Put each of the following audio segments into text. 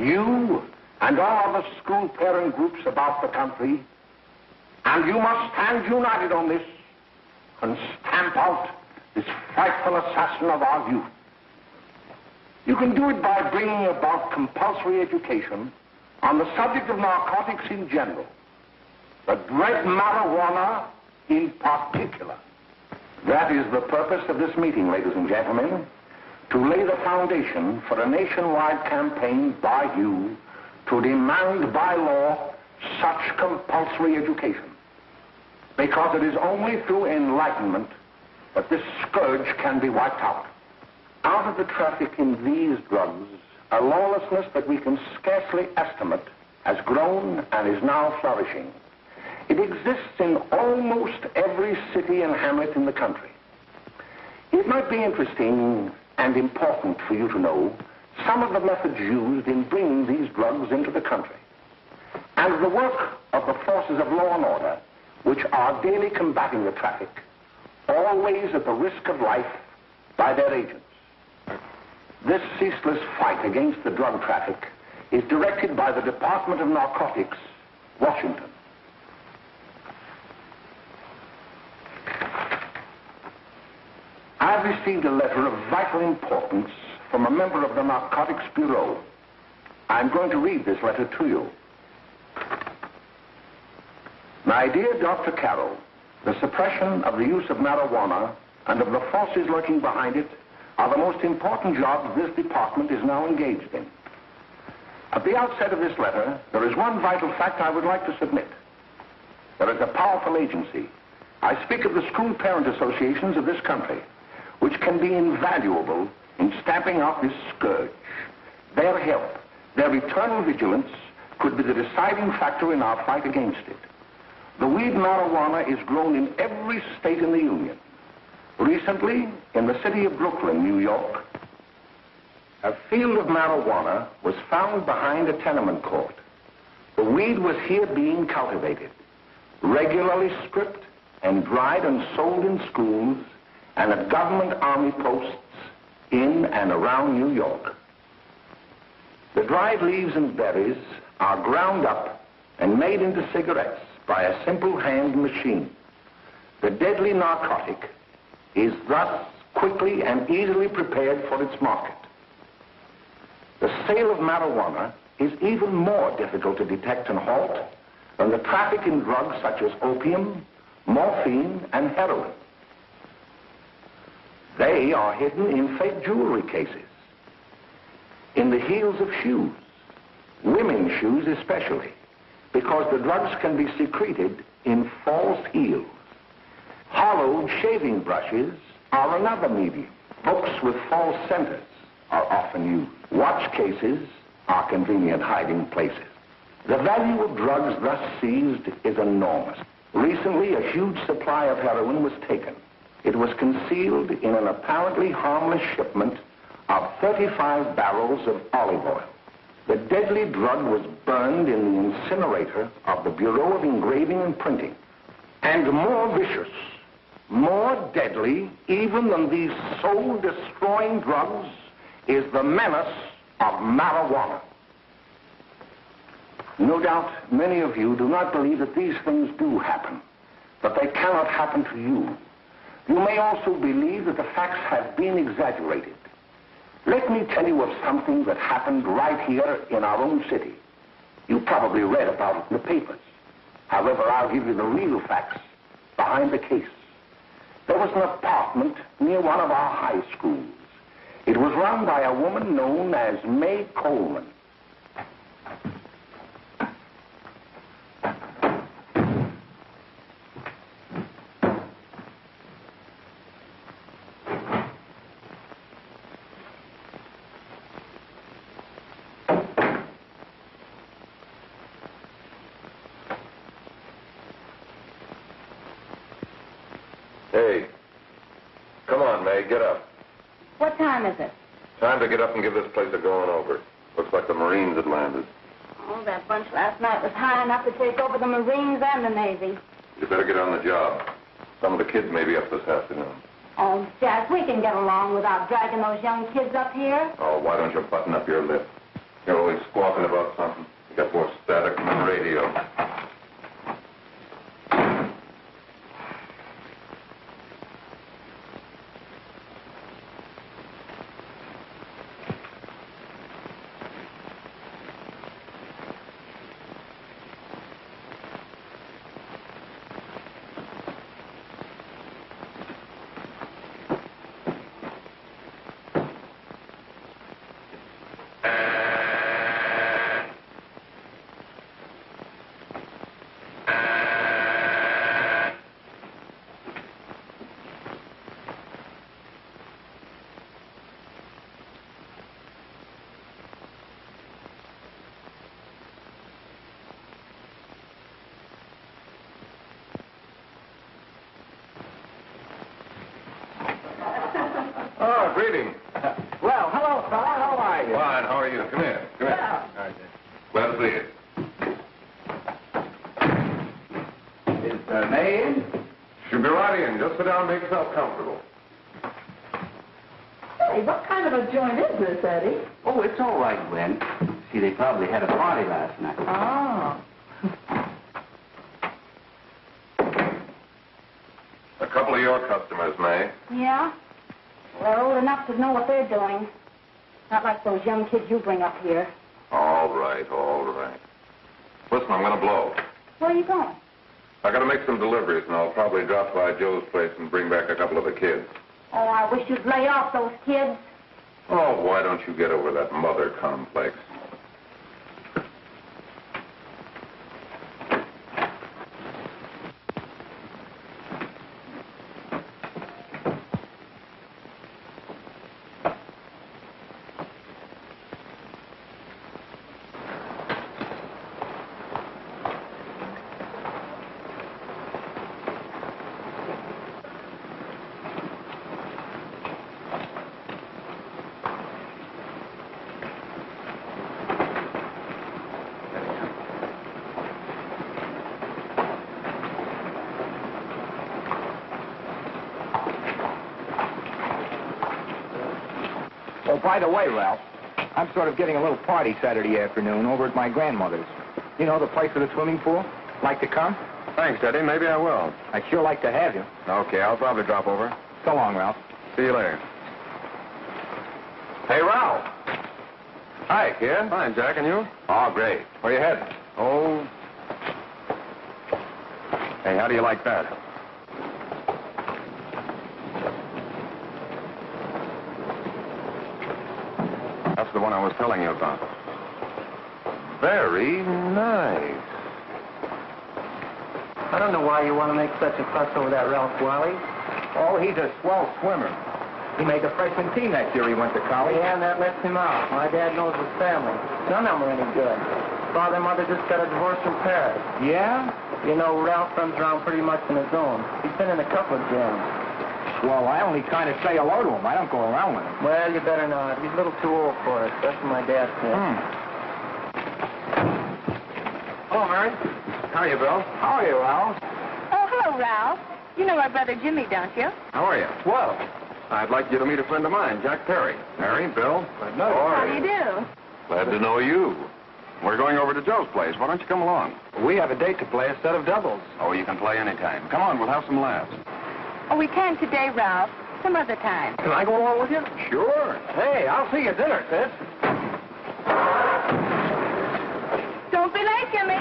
You and all other school parent groups about the country, and you must stand united on this and stamp out this frightful assassin of our youth. You can do it by bringing about compulsory education on the subject of narcotics in general, the dread marijuana in particular. That is the purpose of this meeting, ladies and gentlemen, to lay the foundation for a nationwide campaign by you to demand by law such compulsory education. Because it is only through enlightenment that this scourge can be wiped out. Out of the traffic in these drugs, a lawlessness that we can scarcely estimate has grown and is now flourishing. It exists in almost every city and hamlet in the country. It might be interesting and important for you to know some of the methods used in bringing these drugs into the country, and the work of the forces of law and order, which are daily combating the traffic, always at the risk of life by their agents. This ceaseless fight against the drug traffic is directed by the Department of Narcotics, Washington. I've received a letter of vital importance from a member of the Narcotics Bureau. I'm going to read this letter to you. My dear Dr. Carroll, the suppression of the use of marijuana and of the forces lurking behind it are the most important jobs this department is now engaged in. At the outset of this letter, there is one vital fact I would like to submit. There is a powerful agency. I speak of the school parent associations of this country, which can be invaluable in stamping out this scourge. Their help, their eternal vigilance, could be the deciding factor in our fight against it. The weed marijuana is grown in every state in the Union. Recently, in the city of Brooklyn, New York, a field of marijuana was found behind a tenement court. The weed was here being cultivated, regularly stripped and dried and sold in schools and at government army posts in and around New York. The dried leaves and berries are ground up and made into cigarettes by a simple hand machine. The deadly narcotic is thus quickly and easily prepared for its market. The sale of marijuana is even more difficult to detect and halt than the traffic in drugs such as opium, morphine, and heroin. They are hidden in fake jewelry cases, in the heels of shoes, women's shoes especially, because the drugs can be secreted in false heels. Hollowed shaving brushes are another medium. Books with false centers are often used. Watch cases are convenient hiding places. The value of drugs thus seized is enormous. Recently, a huge supply of heroin was taken. It was concealed in an apparently harmless shipment of 35 barrels of olive oil. The deadly drug was burned in the incinerator of the Bureau of Engraving and Printing. And more vicious, more deadly, even than these soul-destroying drugs, is the menace of marijuana. No doubt many of you do not believe that these things do happen, that they cannot happen to you. You may also believe that the facts have been exaggerated. Let me tell you of something that happened right here in our own city. You probably read about it in the papers. However, I'll give you the real facts behind the case. There was an apartment near one of our high schools. It was run by a woman known as May Coleman. Hey, come on, May, get up. What time is it? Time to get up and give this place a going over. Looks like the Marines had landed. Oh, that bunch last night was high enough to take over the Marines and the Navy. You better get on the job. Some of the kids may be up this afternoon. Oh, Jack, we can get along without dragging those young kids up here. Oh, why don't you button up your lip? You're always squawking about something. You got more static than the radio. Oh, greetings. Well, hello, fella. How are you? Fine, how are you? Come here. Come here. Yeah. Glad to see you. Is May in? She'll be right in. Just sit down and make yourself comfortable. Hey, what kind of a joint is this, Eddie? Oh, it's all right, Gwen. See, they probably had a party last night. Oh. A couple of your customers, May. Yeah? They're old enough to know what they're doing. Not like those young kids you bring up here. All right, all right. Listen, I'm going to blow. Where are you going? I got to make some deliveries, and I'll probably drop by Joe's place and bring back a couple of the kids. Oh, I wish you'd lay off those kids. Oh, why don't you get over that mother complex? Oh, by the way, Ralph, I'm sort of getting a little party Saturday afternoon over at my grandmother's. You know, the place with the swimming pool? Like to come? Thanks, Eddie. Maybe I will. I'd sure like to have you. Okay, I'll probably drop over. So long, Ralph. See you later. Hey, Ralph. Hi, kid. Fine, Jack, and you? Oh, great. Where you heading? Oh. Hey, how do you like that? That's the one I was telling you about. Very nice. I don't know why you want to make such a fuss over that Ralph Wally. Oh, he's a swell swimmer. He made the freshman team that year he went to college. Yeah, and that lets him out. My dad knows his family. None of them are any good. Father and mother just got a divorce from Paris. Yeah? You know, Ralph runs around pretty much on his own. He's been in a couple of jams. Well, I only kind of say hello to him. I don't go around with him. Well, you better not. He's a little too old for it. That's what my dad said. Hello, Mary. How are you, Bill? How are you, Ralph? Oh, hello, Ralph. You know my brother Jimmy, don't you? How are you? Well, I'd like you to meet a friend of mine, Jack Perry. Mary, Bill. How do you do? Glad to know you. We're going over to Joe's place. Why don't you come along? We have a date to play a set of doubles. Oh, you can play anytime. Come on, we'll have some laughs. Oh, we can't today, Ralph. Some other time. Can I go along with you? Sure. Hey, I'll see you at dinner, sis. Don't be late, Jimmy.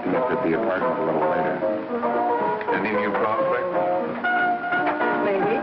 connected to the apartment a little later. Any new prospects? Maybe.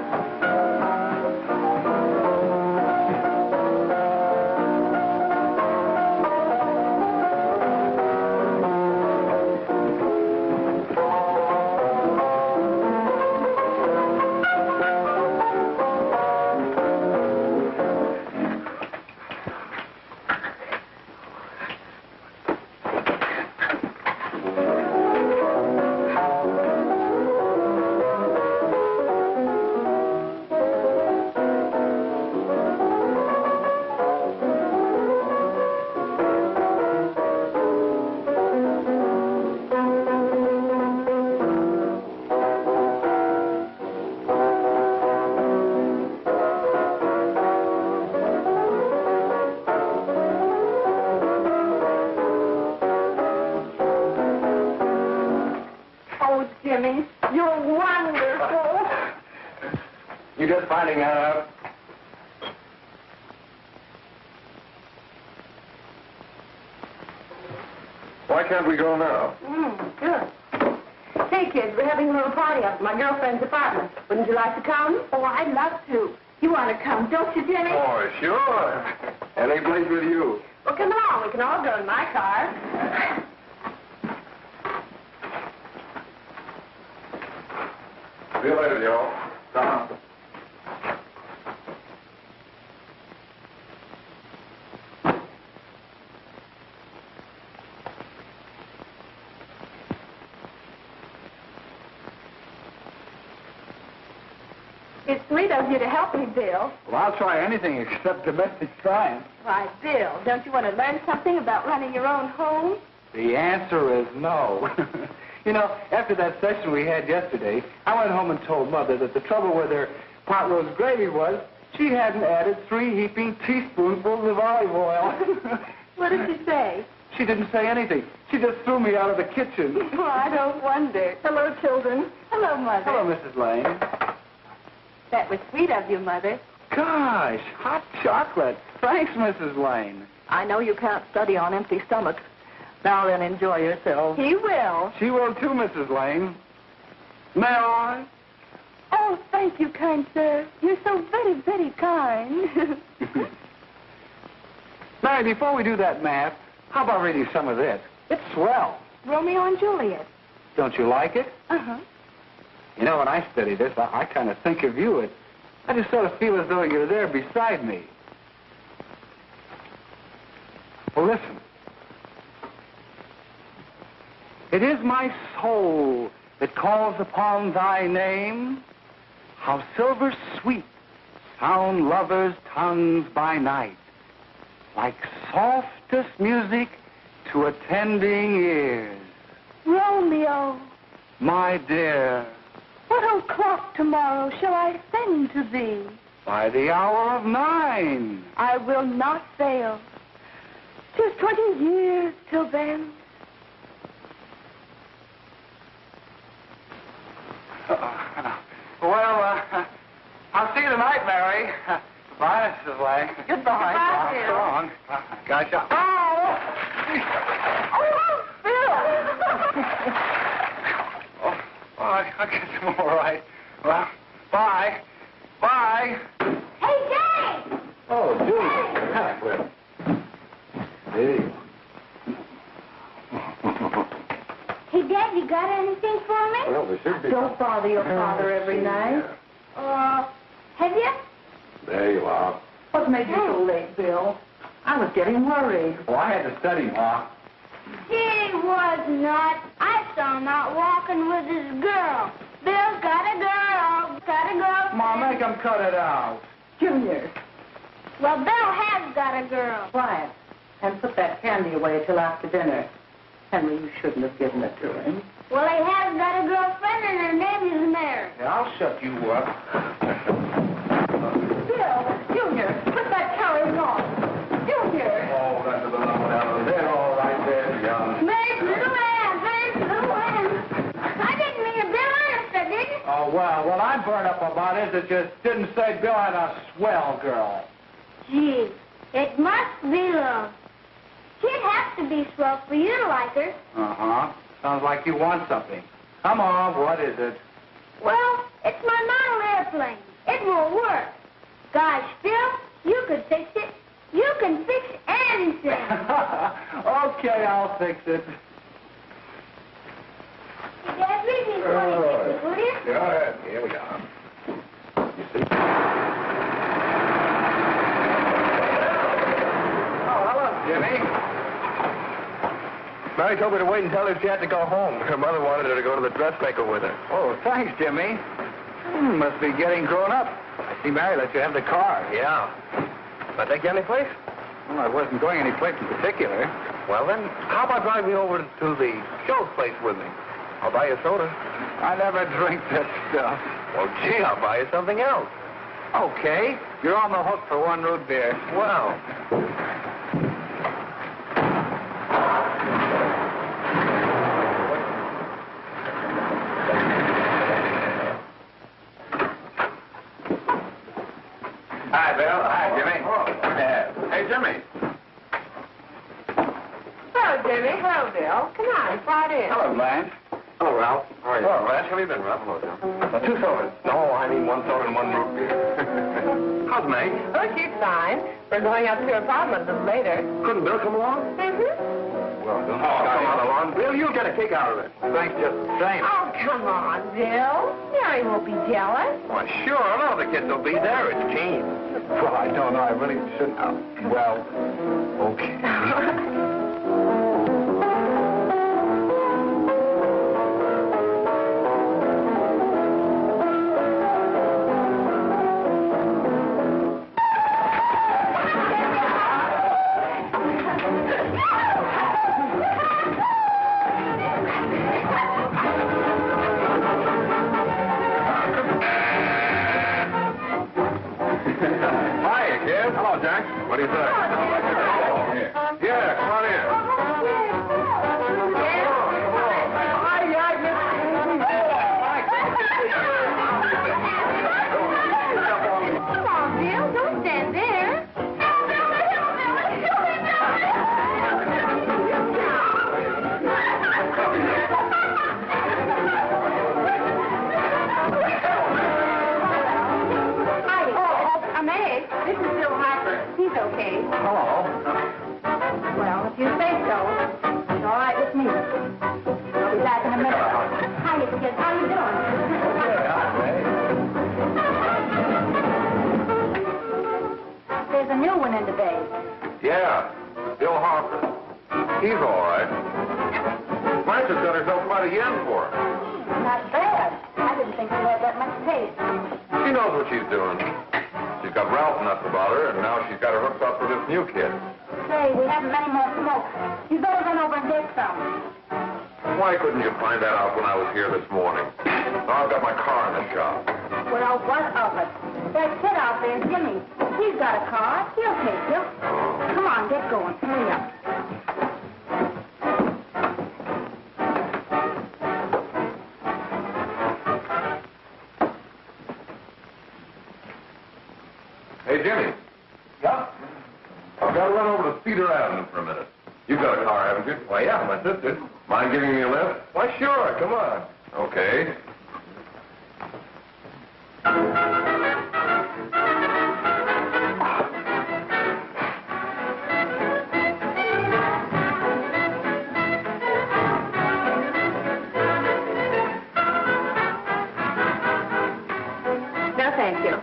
You just finding that out? Why can't we go now? Sure. Say, kids, we're having a little party up at my girlfriend's apartment. Wouldn't you like to come? Oh, I'd love to. You want to come, don't you, Jimmy? Oh, sure. Any place with you. Well, come along. We can all go in my car. See you later, Joe. Tom. It's sweet of you to help me, Bill. Well, I'll try anything except domestic science. Why, Bill, don't you want to learn something about running your own home? The answer is no. You know, after that session we had yesterday, I went home and told Mother that the trouble with her pot roast gravy was she hadn't added 3 heaping teaspoonfuls of olive oil. What did she say? She didn't say anything. She just threw me out of the kitchen. Oh, I don't wonder. Hello, children. Hello, Mother. Hello, Mrs. Lane. That was sweet of you, Mother. Gosh, hot chocolate. Thanks, Mrs. Lane. I know you can't study on empty stomachs. Now then, enjoy yourself. He will. She will too, Mrs. Lane. May I? Oh, thank you, kind sir. You're so very, very kind. Mary, before we do that math, how about reading some of this? It's swell. Romeo and Juliet. Don't you like it? Uh-huh. You know, when I study this, I kind of think of you. I just sort of feel as though you're there beside me. Well, listen. It is my soul that calls upon thy name. How silver sweet sound lovers' tongues by night, like softest music to attending ears. Romeo, My dear, what o'clock tomorrow shall I send to thee? by the hour of 9. I will not fail. 'Tis 20 years till then. Well, I'll see you tonight, Mary. Goodbye, Mrs. Lane. Goodbye, Bill. So long. Gotcha. Oh, Bill. I guess I'm all right. Well, bye. Bye. Hey, Jay! Oh, Julie. Hi, Cliff. Hey. Hey, Dad, you got anything for me? Well, there should be. Don't bother your father every night. Have you? There you are. What made you so late, Bill? I was getting worried. Well, I had to study, Ma. He was not. I saw him out walking with his girl. Bill's got a girl. Got a girl. Ma, make him cut it out. Junior, Well, Bill has got a girl. quiet. And put that candy away till after dinner. Henry, you shouldn't have given it to him. Well, he has got a girlfriend, and her name is Mary. Yeah, I'll shut you up. Bill, Junior, put that carriage on. Junior! Oh, that's a little down there. All right there, young. Mary's little man. Mary's little man. I didn't mean to Bill honest, I didn't. Oh, well, what I'm burned up about is it just didn't say Bill had a swell girl. Gee, it must be love. She'd have to be swell for you to like her. Uh-huh. Sounds like you want something. Come on, what is it? Well, it's my model airplane. It won't work. Gosh, Phil, you could fix it. You can fix anything. Okay, I'll fix it. Dad, read me the will you? Yeah, here we are. You see? Oh, hello, Jimmy. Mary told me to wait and tell her she had to go home. Her mother wanted her to go to the dressmaker with her. Oh, thanks, Jimmy. Must be getting grown up. I see Mary let you have the car. Yeah. Can I take you any place? Well, I wasn't going any place in particular. Well, then, how about driving me over to the show place with me? I'll buy you a soda. I never drink that stuff. Well, gee, I'll buy you something else. Okay. You're on the hook for one root beer. Well. Hi, Bill. Hi, Jimmy. Hey, Jimmy. Hello, Jimmy. Hello, Bill. Come on, slide in. Hello, Blanche. Hello, Ralph. How are you? Hello, Ralph. How have you been, Ralph? Hello, Bill. 2 sodas. No, I mean 1 soda and 1 root beer. How's May? Oh, she's fine. We're going up to her apartment a little later. Couldn't Bill come along? Well, don't Come on along. Bill, you'll get a kick out of it. Thanks just the same. Oh, come on, Bill. Mary won't be jealous. Why, sure. None of the kids will be there. It's keen. Well, I don't know. I really shouldn't. Well, okay. Hiya, kid. Hello, Jack. What do you say? Yeah, come on in. Come on, Bill. Don't stand there. I'm Egg. This is Bill Harper. He's okay. Hello. Well, if you say so, it's all right with me. I'll be back in a minute. Hi, kids. How you doing? There's a new one in the bay. Yeah, Bill Harper. He's all right. Martha's got herself quite a yen for her. Not bad. I didn't think she had that much taste. She knows what she's doing. She's got Ralph nuts about her, and now she's got her hooked up for this new kid. Say, we haven't many more smokes. You better run over and get some. Why couldn't you find that out when I was here this morning? Now I've got my car in the shop. Well, what of it? That kid out there, Jimmy, he's got a car. He'll take you. Come on, get going. Hurry up. Hey, Jimmy. Yeah? I've got to run over to Cedar Avenue for a minute. You've got a car, haven't you? Why, yeah, my sister. Mind giving me a lift? Why, sure. Come on. Okay. No, thank you.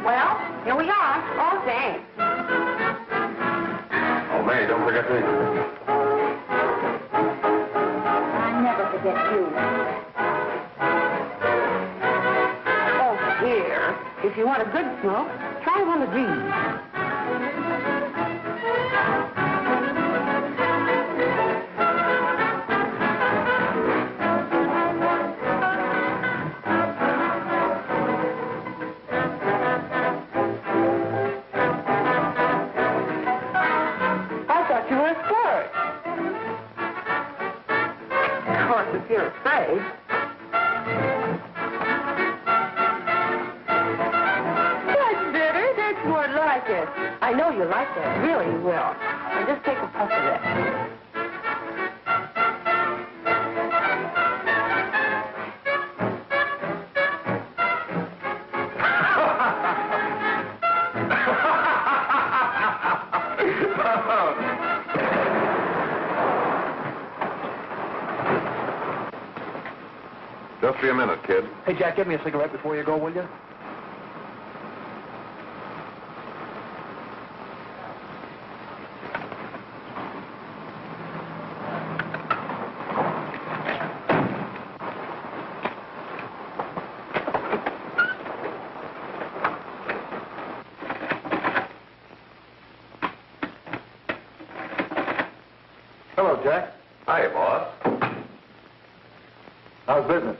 Well, here we are. Oh, thanks. Oh, May, don't forget me. I never forget you. Oh, dear. If you want a good smoke, try one of these. If you're afraid. That's better. That's more like like this. I know you like that. Really, you will. Now just take a puff of that. Just be a minute, kid. Hey, Jack, give me a cigarette before you go, will you? Hello, Jack. Hi, boss. How's business?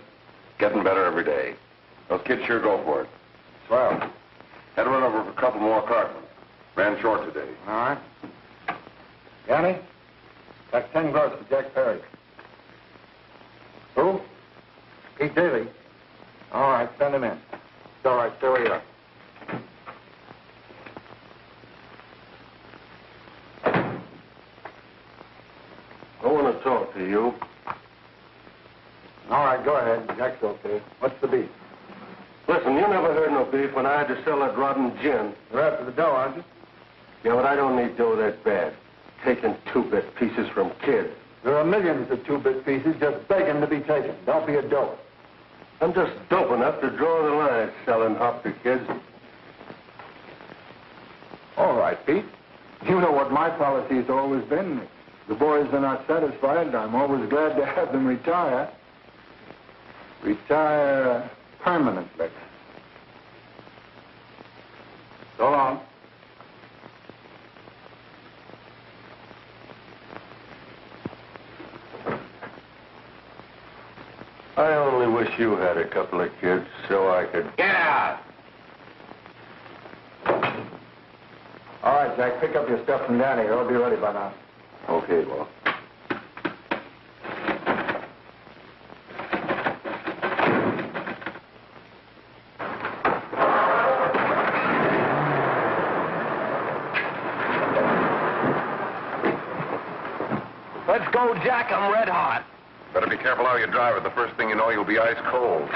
Getting better every day. Those kids sure go for it. Swell. Had to run over for a couple more cartons. Ran short today. All right. Yanni, that's 10 gross for Jack Perry. Who? Pete Daly. All right, send him in. It's all right, stay where you are. I want to talk to you. All right, go ahead. Jack's okay. What's the beef? Listen, you never heard no beef when I had to sell that rotten gin. You're after the dough, aren't you? Yeah, but I don't need dough that bad. Taking two-bit pieces from kids. There are millions of two-bit pieces just begging to be taken. Don't be a dope. I'm just dope enough to draw the line selling up to kids. All right, Pete. You know what my policy's always been. If the boys are not satisfied, I'm always glad to have them retire. Retire permanently. So long. I only wish you had a couple of kids so I could... Get out! All right, Jack, pick up your stuff from Danny. I'll be ready by now. Okay, well. Let's go, Jack. I'm red hot. Better be careful how you drive it. The first thing you know, you'll be ice cold.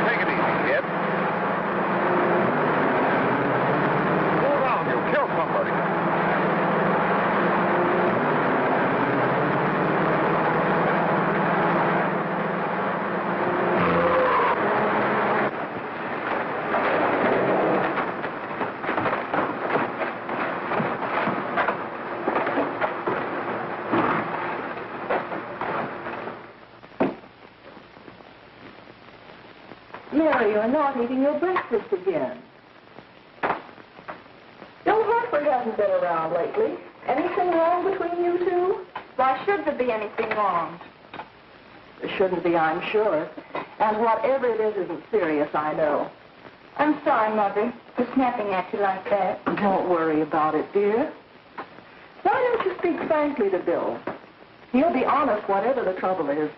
Take it easy, kid. Slow down, you'll kill somebody. Mary, you're not eating your breakfast again. Bill Hartford hasn't been around lately. Anything wrong between you two? Why should there be anything wrong? There shouldn't be, I'm sure. And whatever it is isn't serious, I know. I'm sorry, Mother, for snapping at you like that. Don't worry about it, dear. Why don't you speak frankly to Bill? He'll be honest whatever the trouble is.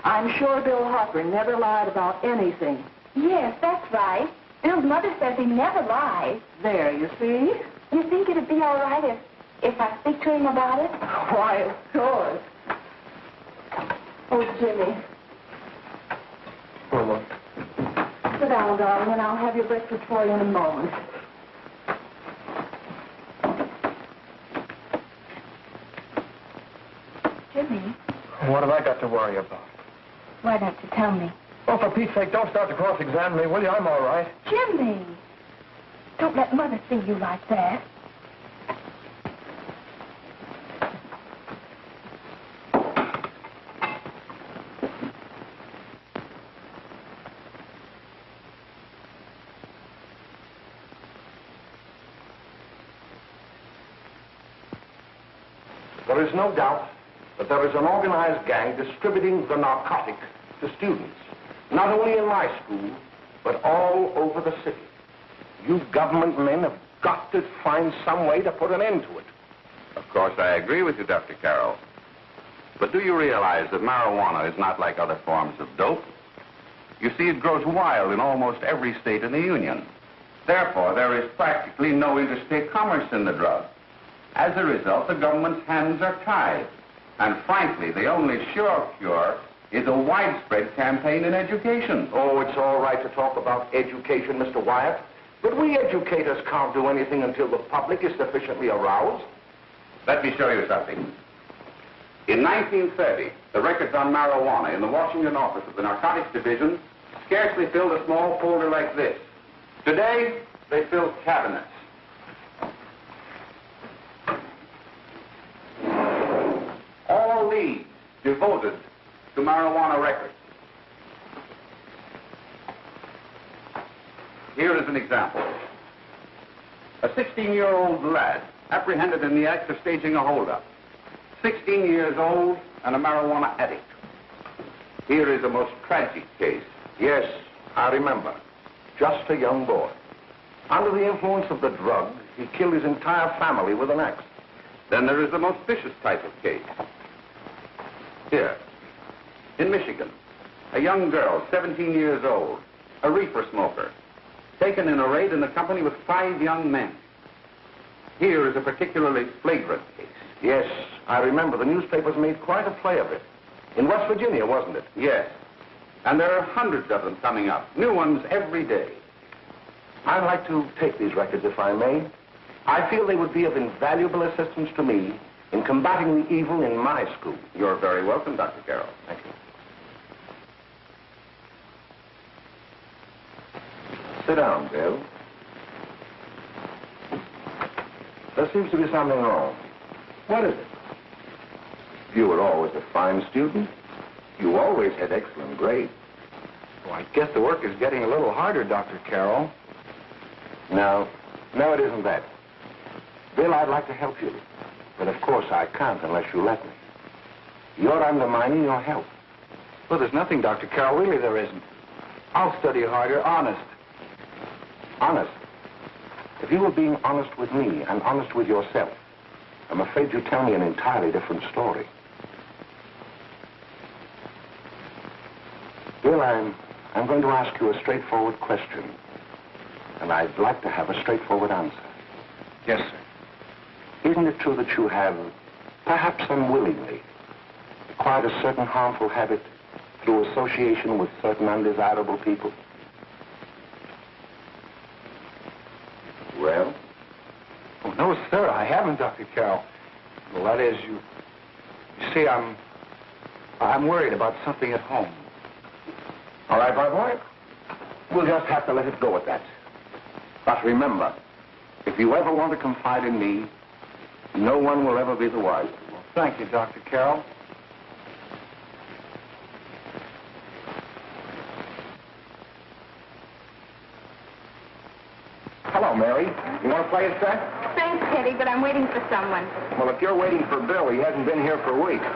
I'm sure Bill Hopper never lied about anything. Yes, that's right. Bill's mother says he never lies. There, you see? You think it'd be all right if I speak to him about it? Why, of course. Oh, Jimmy. Oh, Sit down, darling, and I'll have your breakfast for you in a moment. Jimmy, what have I got to worry about? why don't you tell me? Oh, for Pete's sake, don't start to cross-examine me, will you? I'm all right. Jimmy! Don't let Mother see you like that. There is no doubt that there is an organized gang distributing the narcotic to students, not only in my school, but all over the city. You government men have got to find some way to put an end to it. Of course, I agree with you, Dr. Carroll. But do you realize that marijuana is not like other forms of dope? You see, it grows wild in almost every state in the Union. Therefore, there is practically no interstate commerce in the drug. As a result, the government's hands are tied. And frankly, the only sure cure is a widespread campaign in education. Oh, it's all right to talk about education, Mr. Wyatt. But we educators can't do anything until the public is sufficiently aroused. Let me show you something. In 1930, the records on marijuana in the Washington office of the Narcotics Division scarcely filled a small folder like this. Today, they fill cabinets. All these devoted to marijuana records. Here is an example. A 16-year-old lad apprehended in the act of staging a holdup. 16 years old and a marijuana addict. Here is a most tragic case. Yes, I remember. Just a young boy. Under the influence of the drug, he killed his entire family with an axe. Then there is the most vicious type of case. Here, in Michigan, a young girl, 17 years old, a reefer smoker, taken in a raid in the company with 5 young men. Here is a particularly flagrant case. Yes, I remember. The newspapers made quite a play of it. In West Virginia, wasn't it? Yes. And there are hundreds of them coming up, new ones every day. I'd like to take these records, if I may. I feel they would be of invaluable assistance to me in combating the evil in my school. You're very welcome, Dr. Carroll. Thank you. Sit down, Bill. There seems to be something wrong. What is it? You were always a fine student. You always had excellent grades. Well, I guess the work is getting a little harder, Dr. Carroll. No, it isn't that. Bill, I'd like to help you. But of course I can't unless you let me. You're undermining your health. Well, there's nothing, Dr. Carroll. Really, there isn't. I'll study harder, honest. Honest? If you were being honest with me and honest with yourself, I'm afraid you'd tell me an entirely different story. Bill, I'm going to ask you a straightforward question. And I'd like to have a straightforward answer. Yes, sir. Isn't it true that you have, perhaps unwillingly, acquired a certain harmful habit through association with certain undesirable people? Well? Oh, no, sir, I haven't, Dr. Carroll. Well, that is, you see, I'm worried about something at home. All right, my boy. We'll just have to let it go at that. But remember, if you ever want to confide in me, no one will ever be the wiser. Well, thank you, Dr. Carroll. Hello, Mary. You want to play a set? Thanks, Teddy, but I'm waiting for someone. Well, if you're waiting for Bill, he hasn't been here for weeks.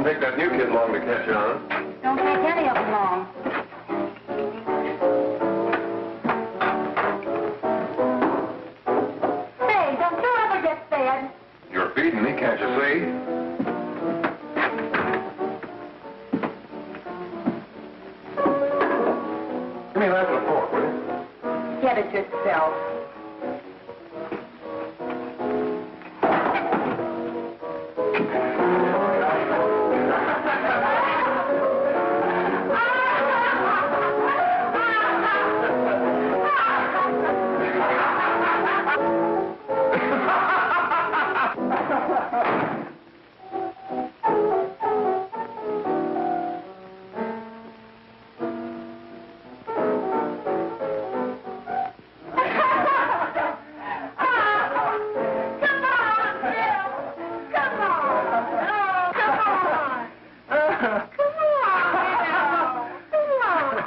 Take that new kid long to catch on. Don't take any of them long. Say, don't you ever get fed? You're feeding me, can't you see? Give me that and a fork, will you? Get it yourself.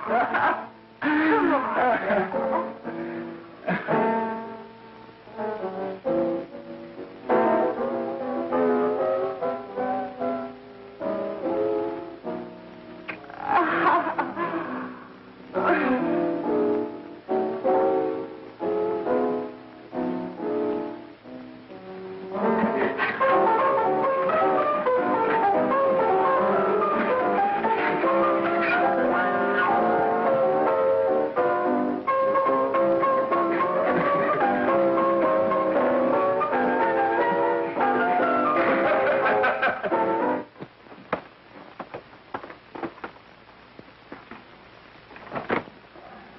Come on.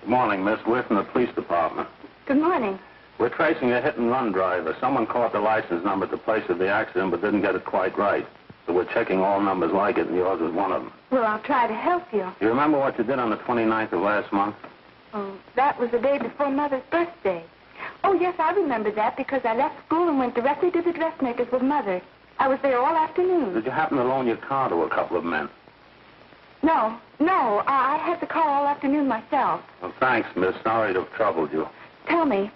Good morning, Miss. We're from the police department. Good morning. We're tracing a hit-and-run driver. Someone caught the license number at the place of the accident but didn't get it quite right. So we're checking all numbers like it, and yours is one of them. Well, I'll try to help you. You remember what you did on the 29th of last month? Oh, that was the day before Mother's birthday. Oh, yes, I remember that because I left school and went directly to the dressmaker's with Mother. I was there all afternoon. Did you happen to loan your car to a couple of men? No, I had the car all afternoon myself. Well, thanks, miss. Sorry to have troubled you. Tell me,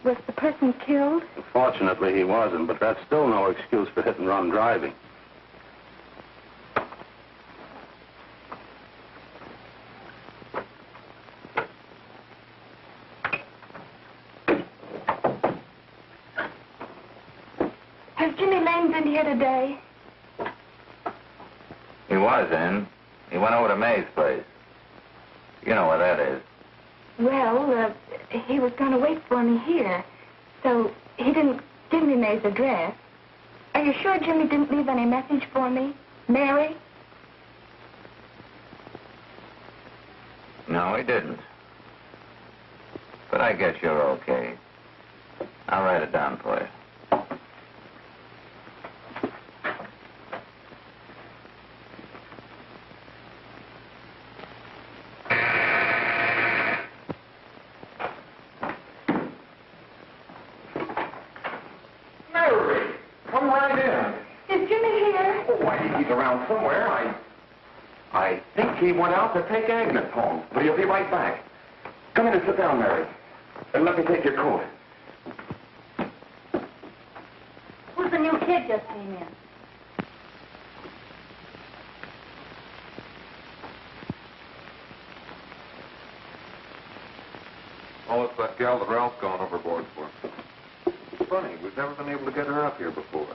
was the person killed? Fortunately, he wasn't, but that's still no excuse for hit-and-run driving. Has Jimmy Lane been here today? He was in. He went over to May's place. You know where that is. Well, he was going to wait for me here, so he didn't give me May's address. Are you sure Jimmy didn't leave any message for me? Mary? No, he didn't. But I guess you're okay. I'll write it down for you. Somewhere. I think he went out to take Agnes home, but he'll be right back. Come in and sit down, Mary. And let me take your coat. Who's the new kid just came in? Oh, it's that gal that Ralph's gone overboard for. Funny, we've never been able to get her up here before.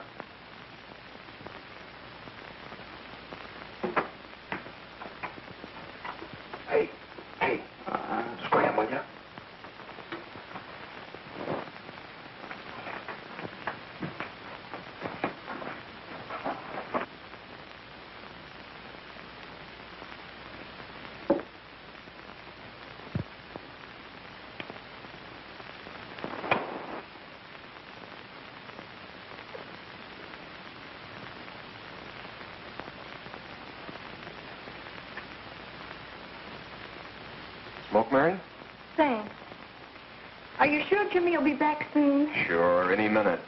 Scram, will you? Smoke, Mary? Thanks. Are you sure Jimmy will be back soon? Sure, any minute.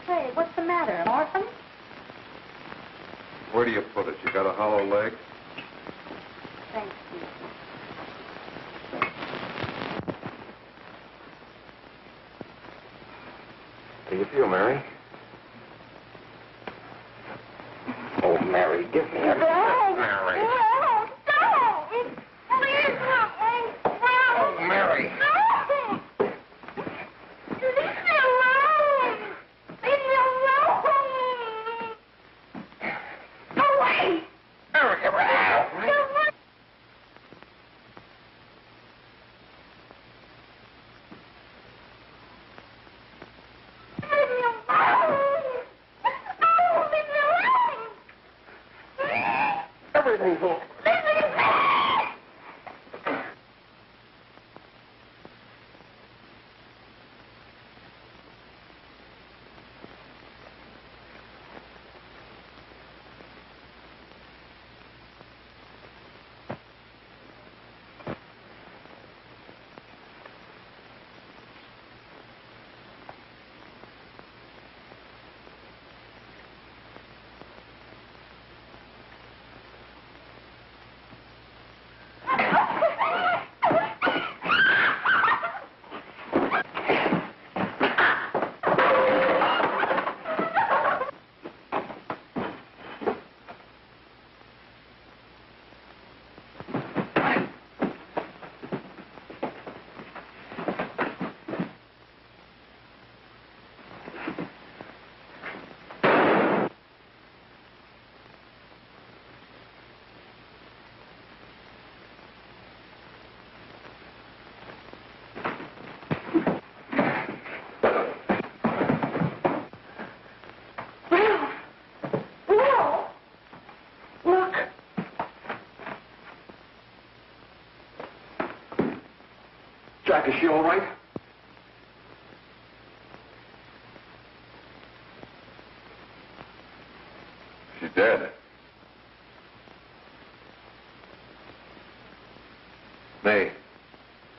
Hey, what's the matter, an orphan? Where do you put it? You got a hollow leg? Thank you. How do you feel, Mary? Oh, Mary, give me a... Mary. No, don't. Please, no. Oh, Mary. No. Leave me alone. Leave me alone. Go away. Mary, get out. Go away. Leave me alone. Oh, leave me alone. Everything's all... Leave me alone. Jack, is she all right? She's dead. May,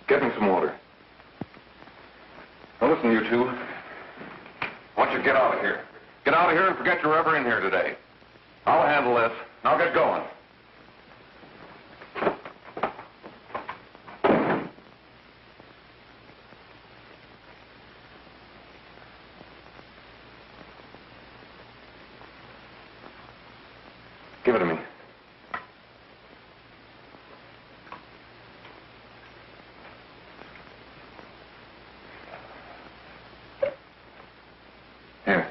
get me some water. Now listen, you two. I want you to get out of here. Get out of here and forget you're ever in here today. I'll handle this. Now get going. Give it to me. Here.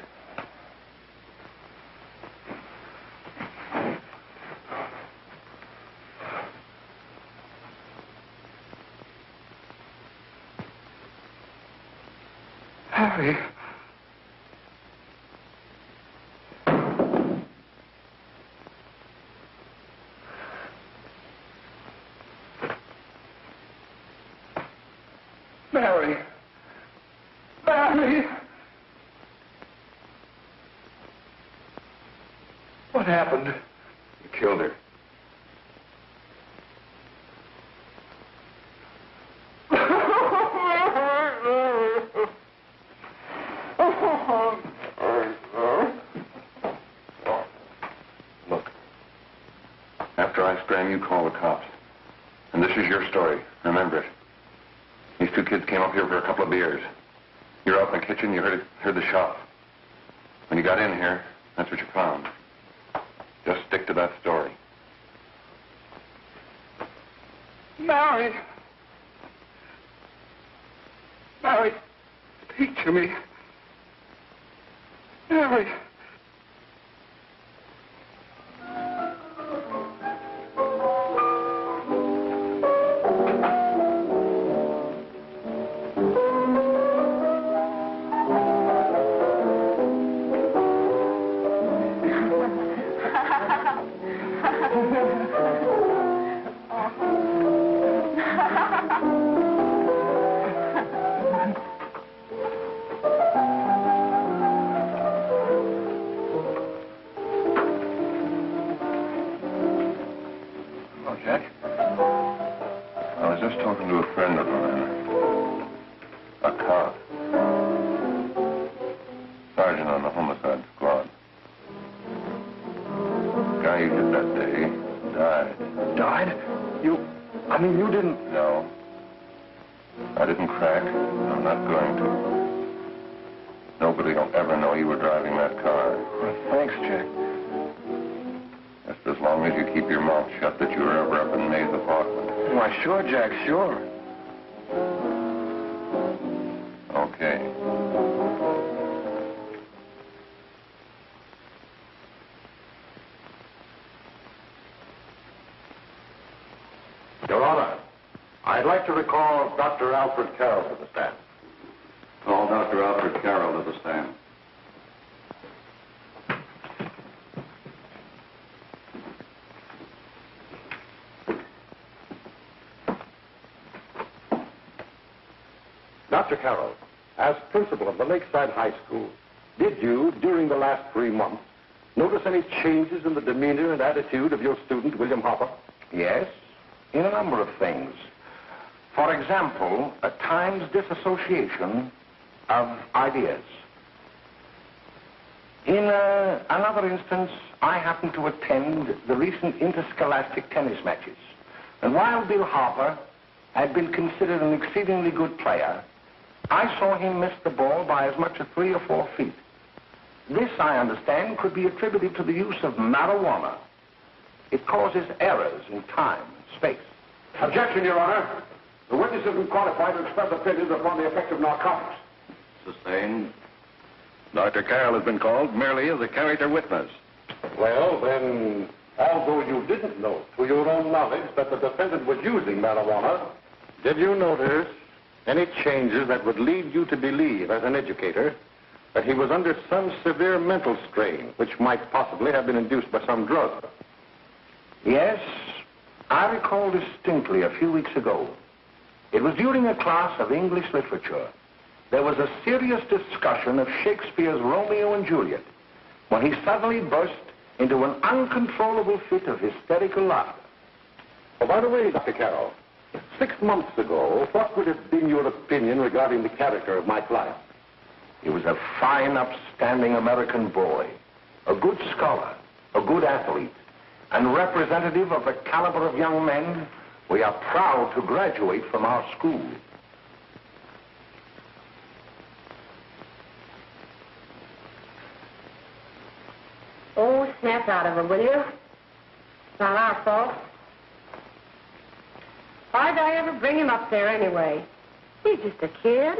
Harry. Mary. Mary. What happened? You killed her. Look. After I scram, you call the cops. And this is your story. Remember it. These two kids came up here for a couple of beers. You were out in the kitchen, you heard the shot. When you got in here, that's what you found. Just stick to that story. Mary. Mary, speak to me. Mary. Talking to a friend of mine. A cop. Sergeant on the homicide squad. The guy you hit that day died. Died? You didn't... No. I didn't crack. I'm not going to. Nobody will ever know you were driving that car. Well, thanks, Jack. Just as long as you keep your mouth shut that you were ever up in May's apartment. Why, sure, Jack, sure. Okay. Your Honor, I'd like to recall Dr. Alfred Carroll to the stand. Call Dr. Alfred Carroll to the stand. Dr. Carroll, as principal of the Lakeside High School, did you, during the last 3 months, notice any changes in the demeanor and attitude of your student, William Hopper? Yes, in a number of things. For example, at times disassociation of ideas. In another instance, I happened to attend the recent interscholastic tennis matches. And while Bill Harper had been considered an exceedingly good player, I saw him miss the ball by as much as 3 or 4 feet. This, I understand, could be attributed to the use of marijuana. It causes errors in time and space. Objection, Your Honor. The witness isn't qualified to express opinions upon the effect of narcotics. Sustained. Dr. Carroll has been called merely as a character witness. Well, then, although you didn't know to your own knowledge that the defendant was using marijuana, did you notice any changes that would lead you to believe, as an educator, that he was under some severe mental strain, which might possibly have been induced by some drug? Yes, I recall distinctly a few weeks ago. It was during a class of English literature. There was a serious discussion of Shakespeare's Romeo and Juliet, when he suddenly burst into an uncontrollable fit of hysterical laughter. Oh, by the way, Dr. Carroll, 6 months ago, what would have been your opinion regarding the character of my client? He was a fine, upstanding American boy, a good scholar, a good athlete, and representative of the caliber of young men we are proud to graduate from our school. Oh, snap out of it, will you? It's not our fault. Why'd I ever bring him up there anyway? He's just a kid.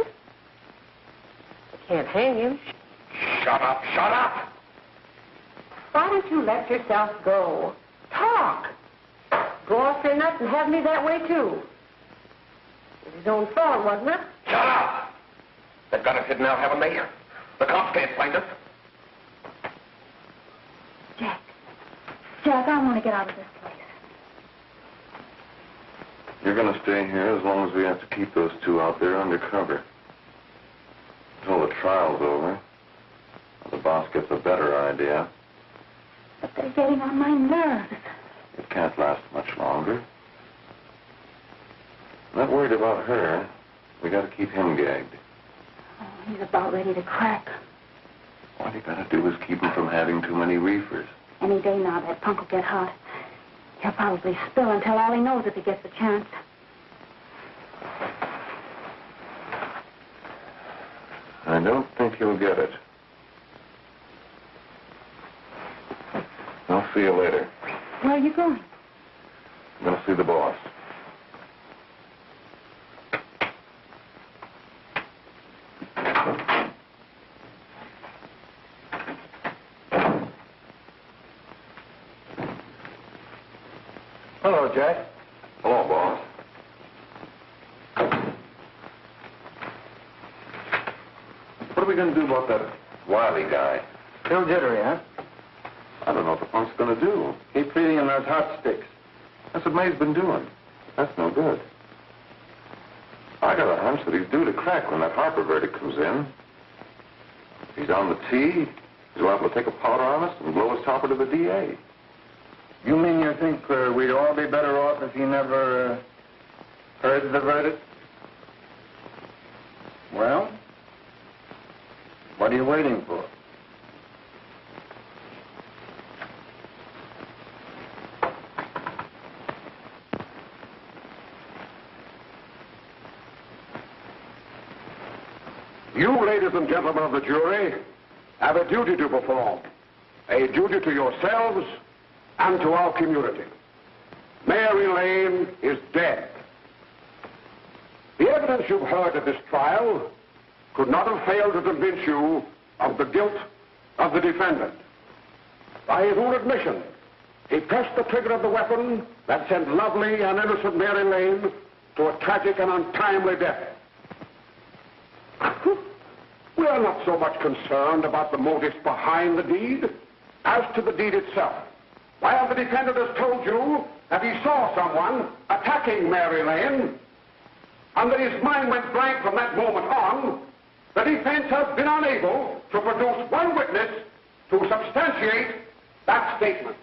I can't hang him. Shut up, shut up! Why don't you let yourself go? Talk. Go off your nut and have me that way, too. It was his own fault, wasn't it? Shut up! They've got us hidden out, haven't they? The cops can't find us. Jack, I want to get out of this place. You're going to stay here as long as we have to keep those two out there undercover. Until the trial's over. The boss gets a better idea. But they're getting on my nerves. It can't last much longer. I'm not worried about her. We got to keep him gagged. Oh, he's about ready to crack. What you got to do is keep him from having too many reefers. Any day now, that punk will get hot. He'll probably spill and tell all he knows if he gets the chance. I don't think he'll get it. I'll see you later. Where are you going? I'm going to see the boss. Hello, Jack. Hello, boss. What are we going to do about that Wiley guy? Still jittery, huh? I don't know what the punk's going to do. Keep feeding him those hot sticks. That's what May's been doing. That's no good. I got a hunch that he's due to crack when that Harper verdict comes in. If he's on the tee, he's liable to take a powder on us and blow his topper to the DA. You mean you think we'd all be better off if he never heard the verdict? Well, what are you waiting for? You, ladies ladies and gentlemen of the jury, have a duty to perform. A duty to yourselves and to our community. Mary Lane is dead. The evidence you've heard at this trial could not have failed to convince you of the guilt of the defendant. By his own admission, he pressed the trigger of the weapon that sent lovely and innocent Mary Lane to a tragic and untimely death. We are not so much concerned about the motives behind the deed as to the deed itself. While the defendant has told you that he saw someone attacking Mary Lane, and that his mind went blank from that moment on, the defense has been unable to produce one witness to substantiate that statement.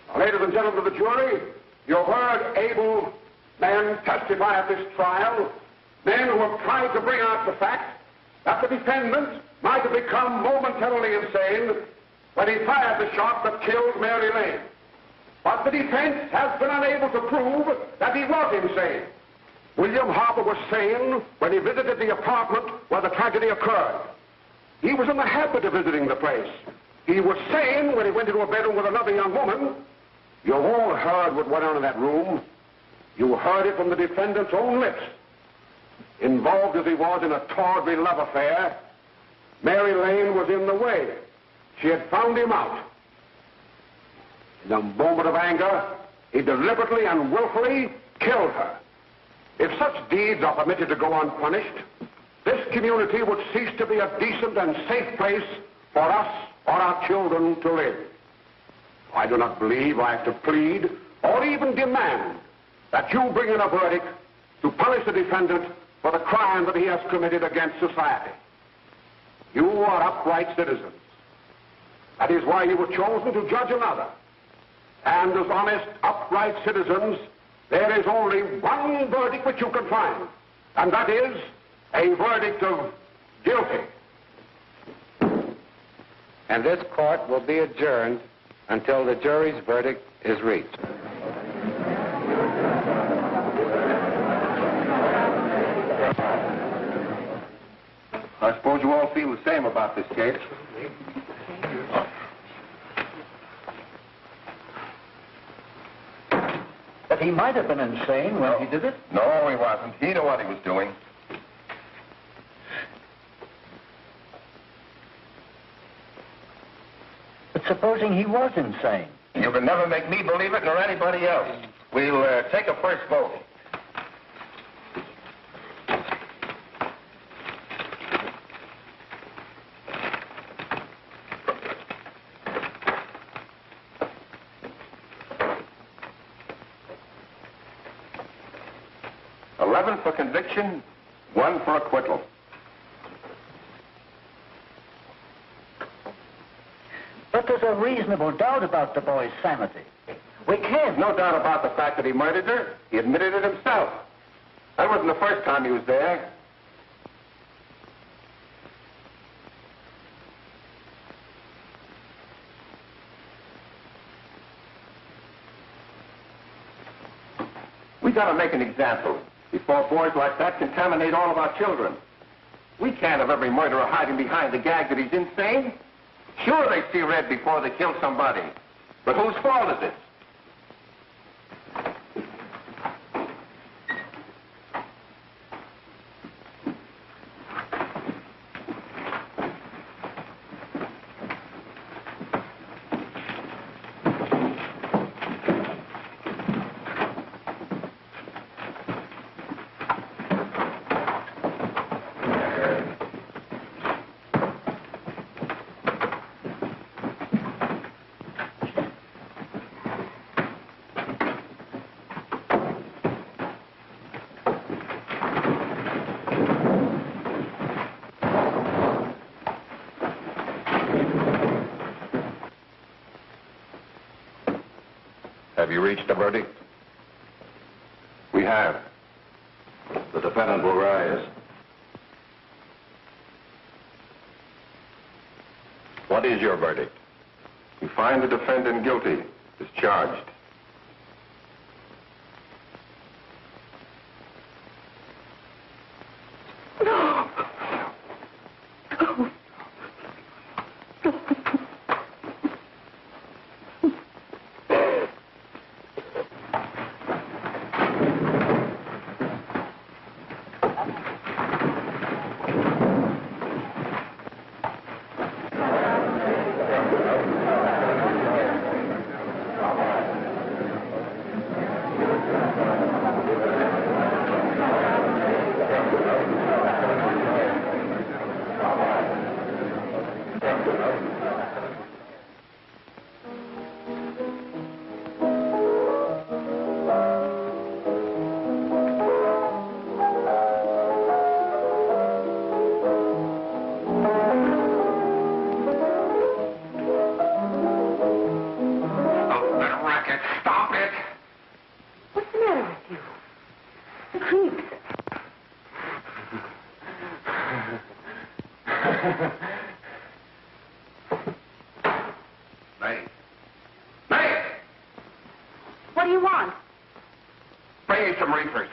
Now, ladies and gentlemen of the jury, you've heard able men testify at this trial, men who have tried to bring out the fact that the defendant might have become momentarily insane when he fired the shot that killed Mary Lane. But the defense has been unable to prove that he was insane. William Harper was sane when he visited the apartment where the tragedy occurred. He was in the habit of visiting the place. He was sane when he went into a bedroom with another young woman. You've all heard what went on in that room. You heard it from the defendant's own lips. Involved as he was in a tawdry love affair, Mary Lane was in the way. She had found him out. In a moment of anger, he deliberately and willfully killed her. If such deeds are permitted to go unpunished, this community would cease to be a decent and safe place for us or our children to live. I do not believe I have to plead or even demand that you bring in a verdict to punish the defendant for the crime that he has committed against society. You are upright citizens. That is why you were chosen to judge another. And as honest, upright citizens, there is only one verdict which you can find, and that is a verdict of guilty. And this court will be adjourned until the jury's verdict is reached. I suppose you all feel the same about this case. But he might have been insane when he did it. No, he wasn't. He knew what he was doing. But supposing he was insane? You can never make me believe it, nor anybody else. We'll take a first vote. For conviction, 1 for acquittal. But there's a reasonable doubt about the boy's sanity. We can't. No doubt about the fact that he murdered her. He admitted it himself. That wasn't the first time he was there. We gotta make an example before boys like that contaminate all of our children. We can't have every murderer hiding behind the gag that he's insane. Sure, they see red before they kill somebody. But whose fault is it? Have you reached a verdict? We have. The defendant will rise. What is your verdict? We find the defendant guilty, discharged. What do you want? Bring me some reefers.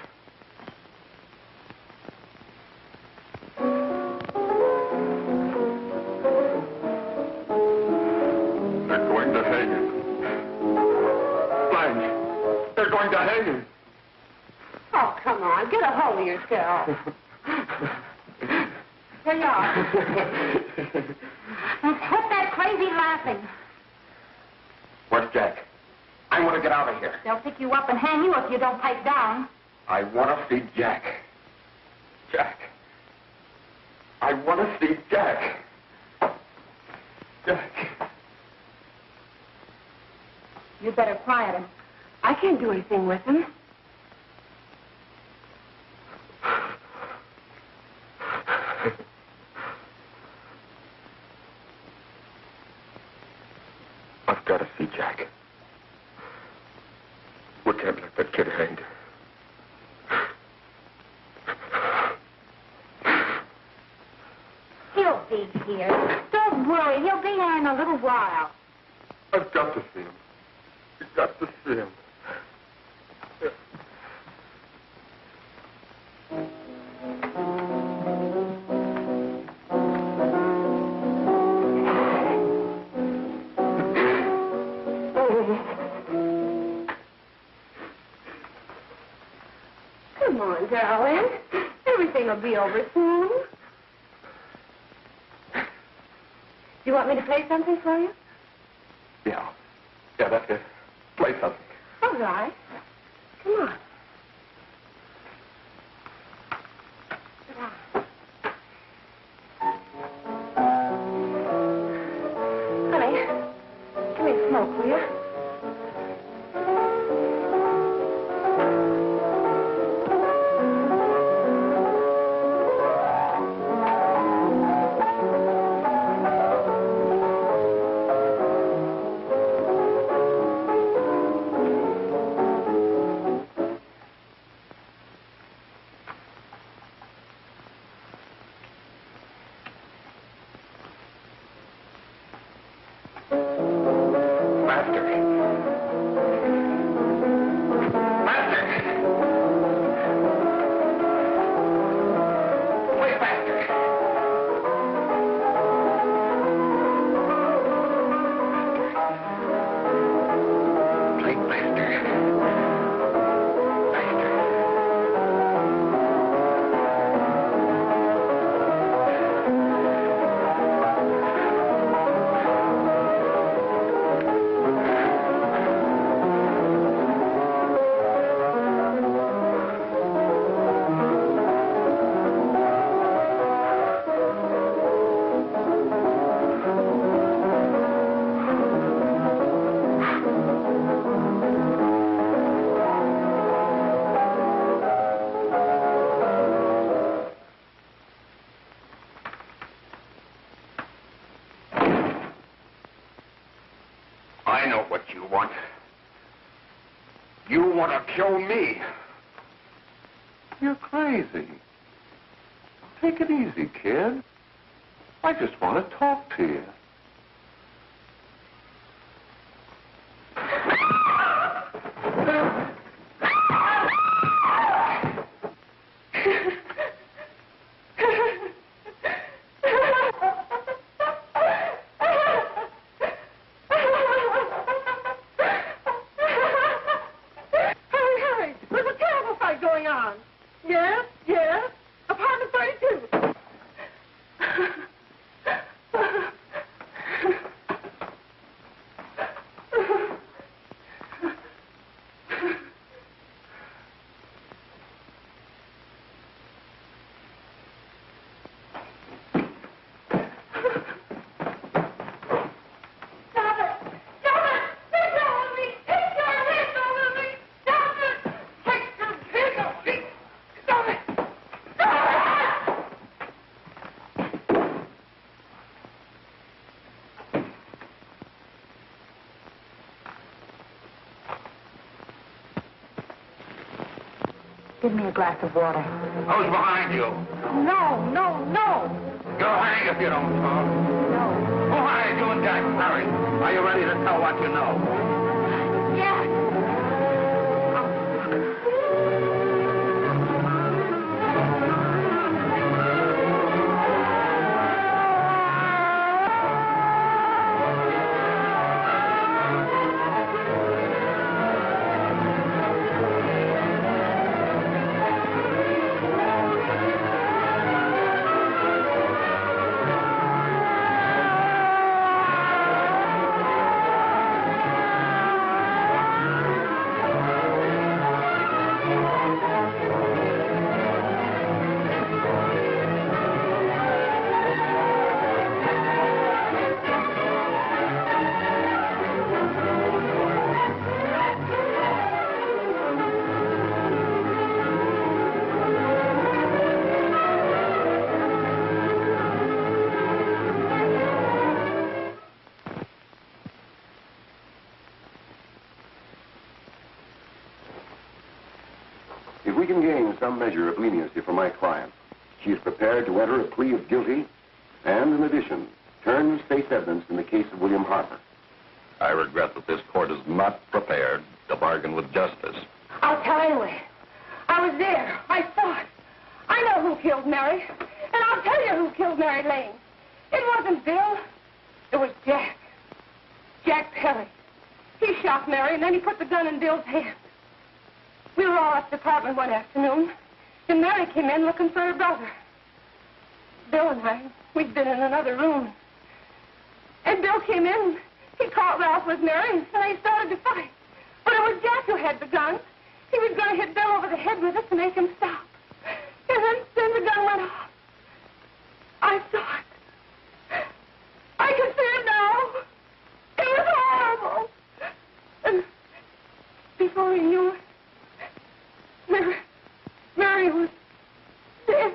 They're going to hang him. Blanche, they're going to hang him. Oh, come on. Get a hold of yourself. Here you are. Now, quit that crazy laughing. Where's Jack? I want to get out of here. They'll pick you up and hang you if you don't pipe down. I want to see Jack. Jack. I want to see Jack. Jack. You'd better quiet him. I can't do anything with him. I've got to see Jack. We can't let that kid hang. He'll be here. Don't worry. He'll be here in a little while. I've got to see him. You've got to see him. Come on, darling. Everything will be over soon. You want me to play something for you? Yeah. Yeah, that's it. Play something. All right. Come on. Sit down. Honey, give me a smoke, will you? I know what you want. You want to kill me. You're crazy. Take it easy, kid. I just want to talk to you. Give me a glass of water. Who's behind you? No, no, no. You'll hang if you don't talk. No. Who hired you and Jack? Hurry. Are you ready to tell what you know? Jack. If we can gain some measure of leniency for my client, she is prepared to enter a plea of guilty and, in addition, turn state's evidence in the case of William Harper. I regret that this court is not prepared to bargain with justice. I'll tell anyway. I was there. I saw it. I know who killed Mary. And I'll tell you who killed Mary Lane. It wasn't Bill. It was Jack. Jack Perry. He shot Mary, and then he put the gun in Bill's hand. We were all at the apartment one afternoon, and Mary came in looking for her brother. Bill and I, we'd been in another room. And Bill came in. He caught Ralph with Mary, and they started to fight. But it was Jack who had the gun. He was going to hit Bill over the head with it to make him stop. And then the gun went off. I saw it. I can see it now. It was horrible. And before he knew it, Mary was dead.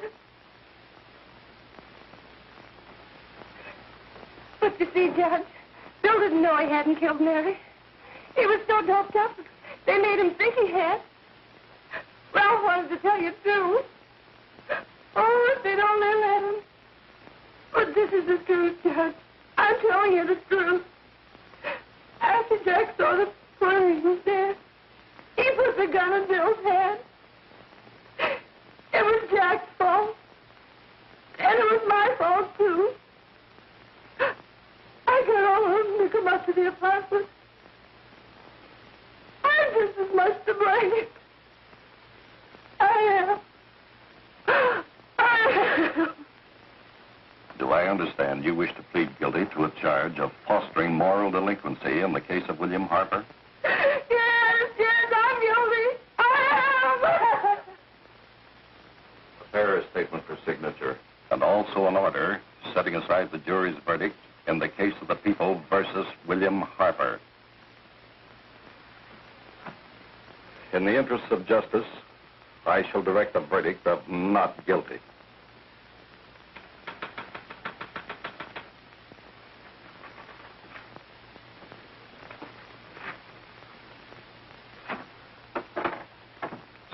But you see, Judge, Bill didn't know he hadn't killed Mary. He was so doped up, they made him think he had. Ralph wanted to tell you, too. Oh, if they'd only let him. But this is the truth, Judge. I'm telling you the truth. After Jack saw the fire, he was dead. He put the gun in Bill's hand. It was Jack's fault. And it was my fault, too. I got all of them to come up to the apartment. I'm just as much to blame. I am. Do I understand you wish to plead guilty to a charge of fostering moral delinquency in the case of William Harper? Yes, I'm guilty. I am. Prepare a statement for signature, and also an order setting aside the jury's verdict in the case of the people versus William Harper. In the interests of justice, I shall direct a verdict of not guilty.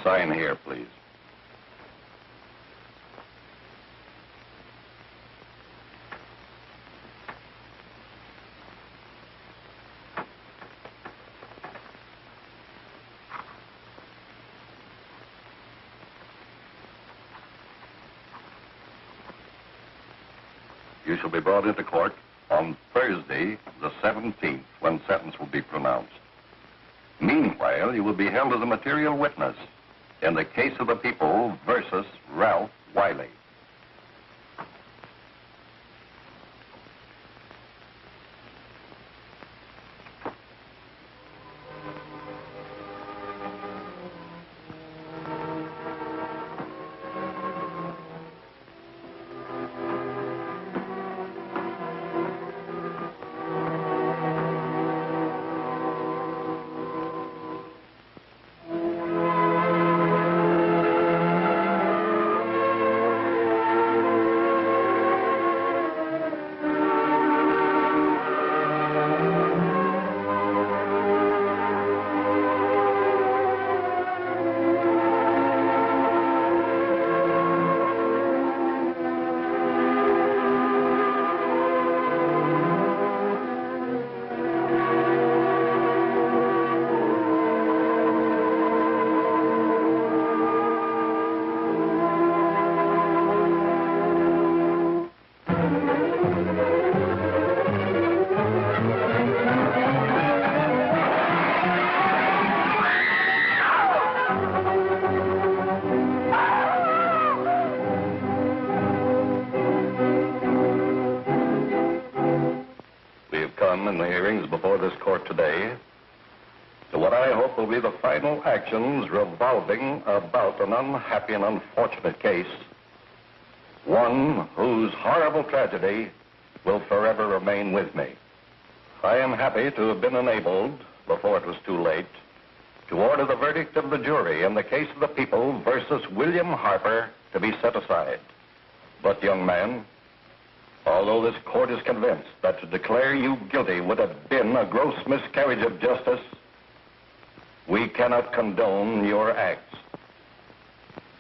Sign here, please. You shall be brought into court on Thursday, the 17th, when sentence will be pronounced. Meanwhile, you will be held as a material witness in the case of the people versus Ralph Wiley. come in the hearings before this court today to what I hope will be the final actions revolving about an unhappy and unfortunate case, one whose horrible tragedy will forever remain with me. I am happy to have been enabled, before it was too late, to order the verdict of the jury in the case of the people versus William Harper to be set aside. But, young man, although this court is convinced that to declare you guilty would have been a gross miscarriage of justice, we cannot condone your acts.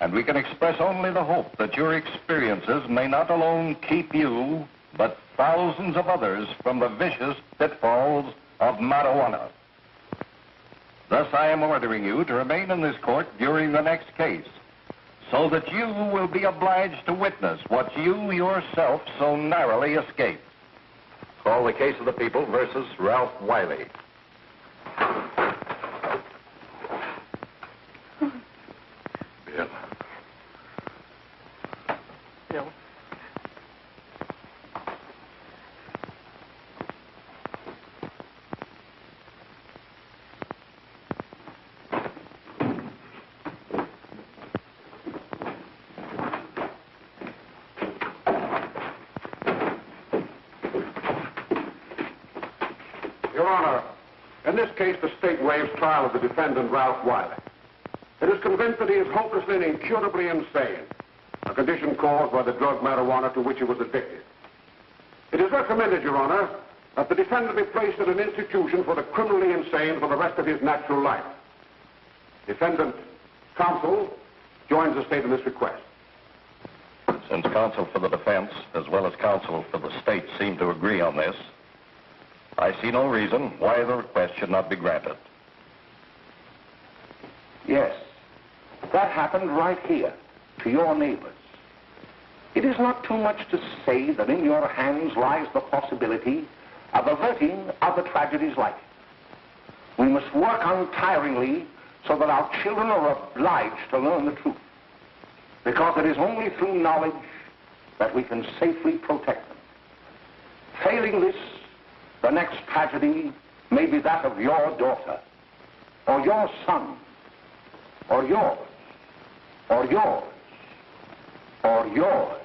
And we can express only the hope that your experiences may not alone keep you, but thousands of others from the vicious pitfalls of marijuana. Thus, I am ordering you to remain in this court during the next case, so that you will be obliged to witness what you yourself so narrowly escaped. Call the case of the people versus Ralph Wiley. Bill. Bill. Your Honor, in this case, the state waives trial of the defendant, Ralph Wiley. It is convinced that he is hopelessly and incurably insane, a condition caused by the drug marijuana to which he was addicted. It is recommended, Your Honor, that the defendant be placed in an institution for the criminally insane for the rest of his natural life. Defendant counsel joins the state in this request. Since counsel for the defense, as well as counsel for the state, seem to agree on this, I see no reason why the request should not be granted. Yes, that happened right here, to your neighbors. It is not too much to say that in your hands lies the possibility of averting other tragedies like it. We must work untiringly so that our children are obliged to learn the truth, because it is only through knowledge that we can safely protect them. Failing this, the next tragedy may be that of your daughter, or your son, or yours, or yours, or yours.